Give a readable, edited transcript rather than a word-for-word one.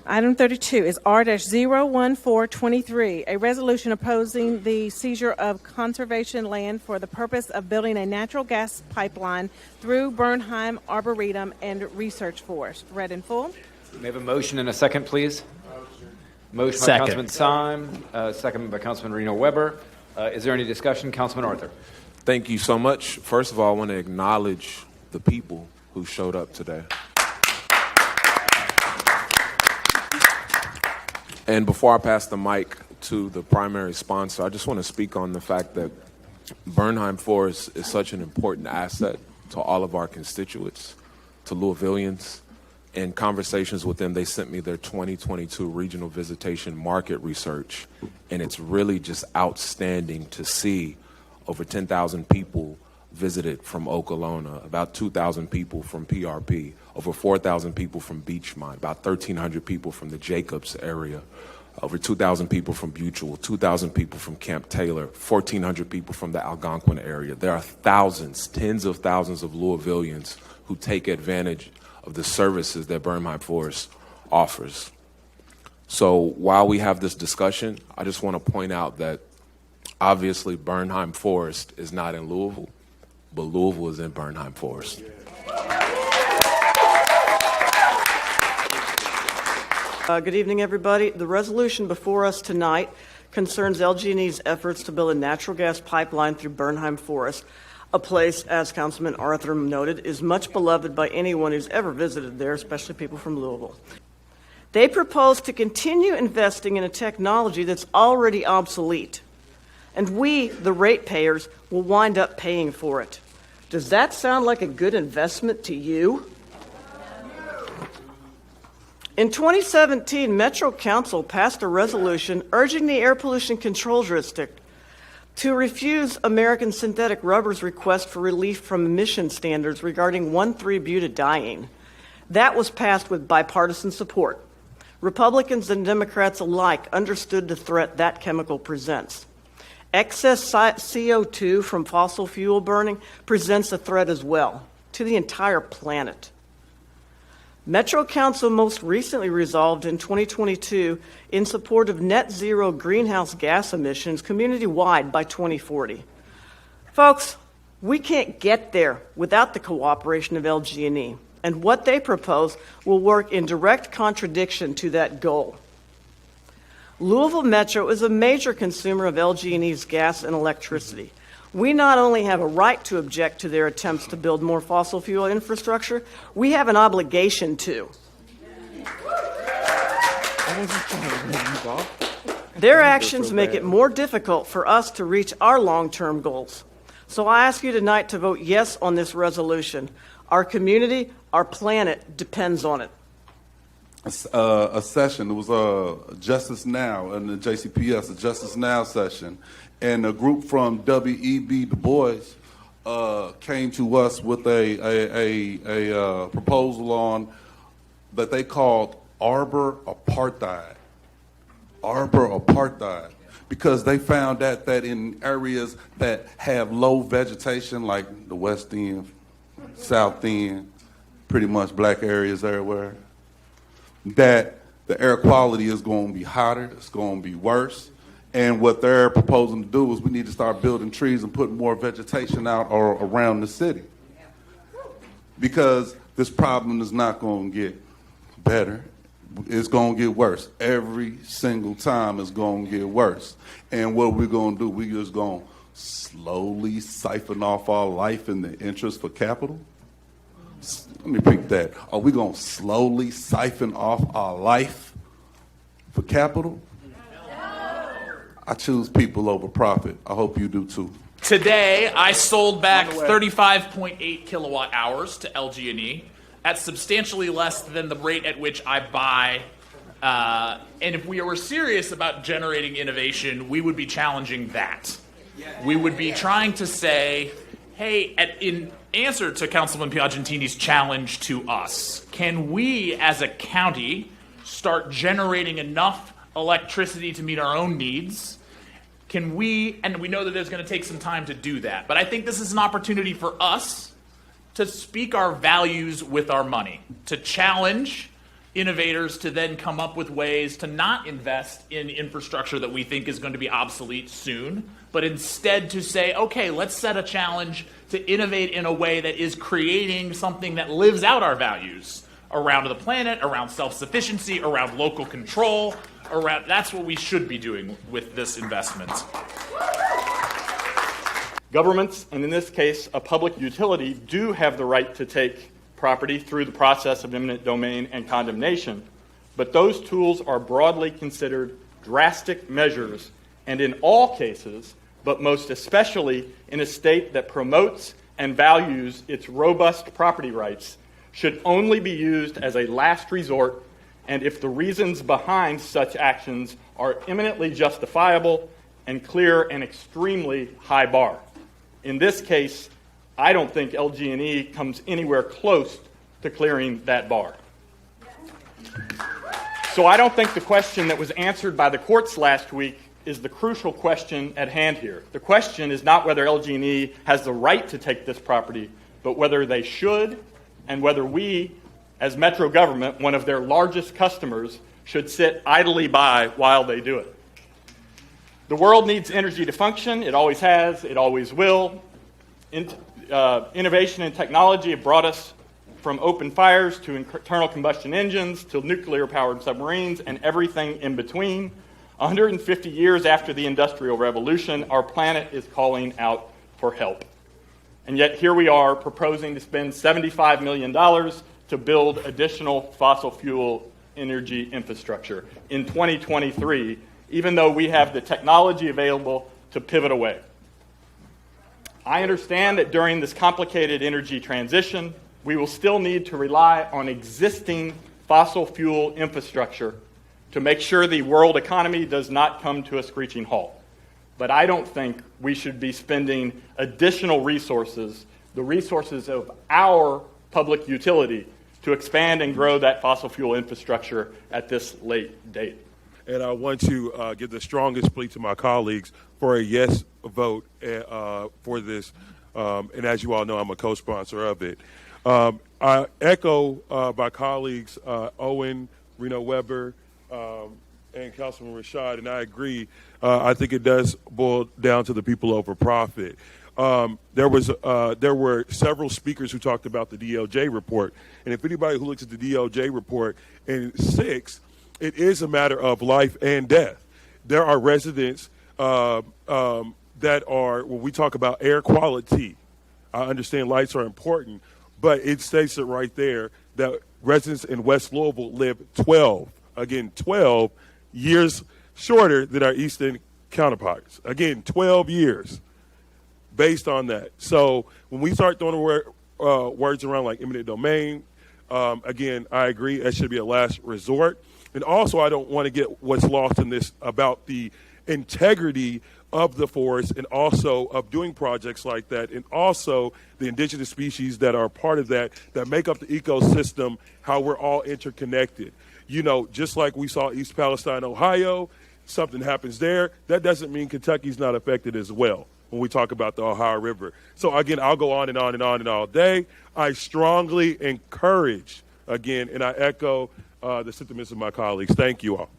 Item 32 is R-01423, a resolution opposing the seizure of conservation land for the purpose of building a natural gas pipeline through Bernheim Arboretum and Research Forest. Read in full. May I have a motion and a second, please? Motion by Councilman Syme, second by Councilman Reno Weber. Is there any discussion? Councilman Arthur. Thank you so much. First of all, I want to acknowledge the people who showed up today. And before I pass the mic to the primary sponsor, I just want to speak on the fact that Bernheim Forest is such an important asset to all of our constituents, to Louisvillians. In conversations with them, they sent me their 2022 regional visitation market research, and it's really just outstanding to see over 10,000 people visited from Okolona, about 2,000 people from PRP, over 4,000 people from Beachmont, about 1,300 people from the Jacobs area, over 2,000 people from Butual, 2,000 people from Camp Taylor, 1,400 people from the Algonquin area. There are thousands, tens of thousands of Louisvillians who take advantage of the services that Bernheim Forest offers. So while we have this discussion, I just want to point out that obviously Bernheim Forest is not in Louisville, but Louisville is in Bernheim Forest. Good evening, everybody. The resolution before us tonight concerns LG&E's efforts to build a natural gas pipeline through Bernheim Forest, a place, as Councilman Arthur noted, is much beloved by anyone who's ever visited there, especially people from Louisville. They propose to continue investing in a technology that's already obsolete, and we, the ratepayers, will wind up paying for it. Does that sound like a good investment to you? In 2017, Metro Council passed a resolution urging the Air Pollution Control District to refuse American Synthetic Rubber's request for relief from emission standards regarding 1,3-butadiene. That was passed with bipartisan support. Republicans and Democrats alike understood the threat that chemical presents. Excess CO2 from fossil fuel burning presents a threat as well to the entire planet. Metro Council most recently resolved in 2022 in support of net zero greenhouse gas emissions community-wide by 2040. Folks, we can't get there without the cooperation of LG&E, and what they propose will work in direct contradiction to that goal. Louisville Metro is a major consumer of LG&E's gas and electricity. We not only have a right to object to their attempts to build more fossil fuel infrastructure, we have an obligation to. Their actions make it more difficult for us to reach our long-term goals. So I ask you tonight to vote yes on this resolution. Our community, our planet depends on it. A session. It was Justice Now and the JCPS, a Justice Now session, and a group from W.E.B. Du Bois came to us with a proposal on that they called Arbor Apartheid. Arbor Apartheid, because they found that in areas that have low vegetation, like the West End, South End, pretty much black areas everywhere, that the air quality is going to be hotter, it's going to be worse. And what they're proposing to do is we need to start building trees and putting more vegetation out or around the city. Because this problem is not going to get better. It's going to get worse. Every single time it's going to get worse. And what we're going to do, we're just going to slowly siphon off our life in the interest for capital. Let me repeat that. Are we going to slowly siphon off our life for capital? No. I choose people over profit. I hope you do too. Today, I sold back 35.8 kilowatt hours to LG&E at substantially less than the rate at which I buy. And if we were serious about generating innovation, we would be challenging that. We would be trying to say, hey, in answer to Councilman Piagentini's challenge to us, can we as a county start generating enough electricity to meet our own needs? Can we, and we know that there's going to take some time to do that, but I think this is an opportunity for us to speak our values with our money, to challenge innovators to then come up with ways to not invest in infrastructure that we think is going to be obsolete soon, but instead to say, okay, let's set a challenge to innovate in a way that is creating something that lives out our values around the planet, around self-sufficiency, around local control, around, that's what we should be doing with this investment. Governments, and in this case, a public utility, do have the right to take property through the process of eminent domain and condemnation, but those tools are broadly considered drastic measures, and in all cases, but most especially in a state that promotes and values its robust property rights, should only be used as a last resort, and if the reasons behind such actions are eminently justifiable and clear an extremely high bar. In this case, I don't think LG&E comes anywhere close to clearing that bar. So I don't think the question that was answered by the courts last week is the crucial question at hand here. The question is not whether LG&E has the right to take this property, but whether they should, and whether we, as Metro government, one of their largest customers, should sit idly by while they do it. The world needs energy to function. It always has. It always will. Innovation and technology have brought us from open fires to internal combustion engines to nuclear-powered submarines and everything in between. 150 years after the Industrial Revolution, our planet is calling out for help. And yet here we are proposing to spend $75 million to build additional fossil fuel energy infrastructure in 2023, even though we have the technology available to pivot away. I understand that during this complicated energy transition, we will still need to rely on existing fossil fuel infrastructure to make sure the world economy does not come to a screeching halt. But I don't think we should be spending additional resources, the resources of our public utility, to expand and grow that fossil fuel infrastructure at this late date. And I want to give the strongest plea to my colleagues for a yes vote for this. And as you all know, I'm a co-sponsor of it. I echo my colleagues, Owen, Reno Weber, and Councilman Rashad, and I agree. I think it does boil down to the people over profit. There were several speakers who talked about the DOJ report, and if anybody who looks at the DOJ report in 6, it is a matter of life and death. There are residents that are, when we talk about air quality, I understand lights are important, but it states it right there that residents in West Louisville live 12 years shorter than our eastern counterparts. Again, 12 years based on that. So when we start throwing words around like eminent domain, again, I agree, that should be a last resort. And also, I don't want to get what's lost in this about the integrity of the forest and also of doing projects like that, and also the indigenous species that are part of that make up the ecosystem, how we're all interconnected. You know, just like we saw East Palestine, Ohio, something happens there, that doesn't mean Kentucky's not affected as well when we talk about the Ohio River. So again, I'll go on and on and on and all day. I strongly encourage, again, and I echo the sentiments of my colleagues. Thank you all.